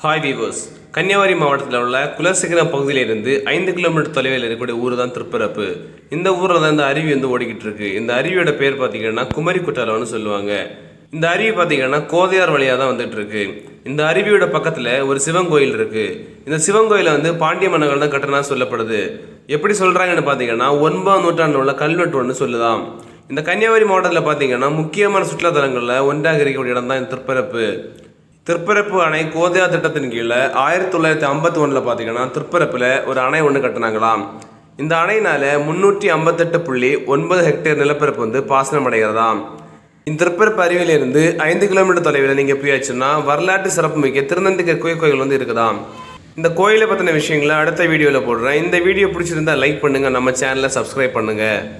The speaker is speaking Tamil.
ஹாய் வீவர்ஸ், கன்னியாகுமரி மாவட்டத்தில் உள்ள குலசேகரம் பகுதியிலிருந்து 5 கிலோமீட்டர் தொலைவில் இருக்கக்கூடிய ஊர் தான் திருப்பரப்பு. இந்த ஊரில் தான் இந்த அருவி ஓடிக்கிட்டு இருக்கு. இந்த அருவியோட பேர் பார்த்தீங்கன்னா குமரி குற்றாலம்னு சொல்லுவாங்க. இந்த அருவி பார்த்தீங்கன்னா கோதையார் வழியாக தான் வந்துட்டு இருக்கு. இந்த அருவியோட பக்கத்தில் ஒரு சிவன் கோயில் இருக்கு. இந்த சிவன் கோயிலை பாண்டிய மன்னர்கள் தான் கட்டினா சொல்லப்படுது. எப்படி சொல்றாங்கன்னு பார்த்தீங்கன்னா 9ஆம் நூற்றாண்டு உள்ள கல்வெட்டு ஒன்று சொல்லுதாம். இந்த கன்னியாகுமரி மாவட்டத்தில் பார்த்தீங்கன்னா முக்கியமான சுற்றுலா தலங்களில் ஒன்றாக இருக்கக்கூடிய இடம் தான் இந்த திருப்பரப்பு. திருப்பரப்பு அணை கோதையா திட்டத்தின் கீழே 1951 பார்த்தீங்கன்னா திருப்பரப்பில் ஒரு அணை ஒன்று கட்டினாங்களாம். இந்த அணையினால 358.9 ஹெக்டேர் நிலப்பரப்பு பாசனம் அடைகிறதாம். இந்த திருப்பரப்பு அருவியிலிருந்து 5 கிலோமீட்டர் தொலைவில் நீங்கள் போயாச்சுன்னா வரலாற்று சிறப்புமிக்க திருநந்திகர் கோயில் இருக்குதாம். இந்த கோயிலை பற்றின விஷயங்களை அடுத்த வீடியோவில் போடுறேன். இந்த வீடியோ பிடிச்சிருந்தா லைக் பண்ணுங்கள், நம்ம சேனலை சப்ஸ்கிரைப் பண்ணுங்கள்.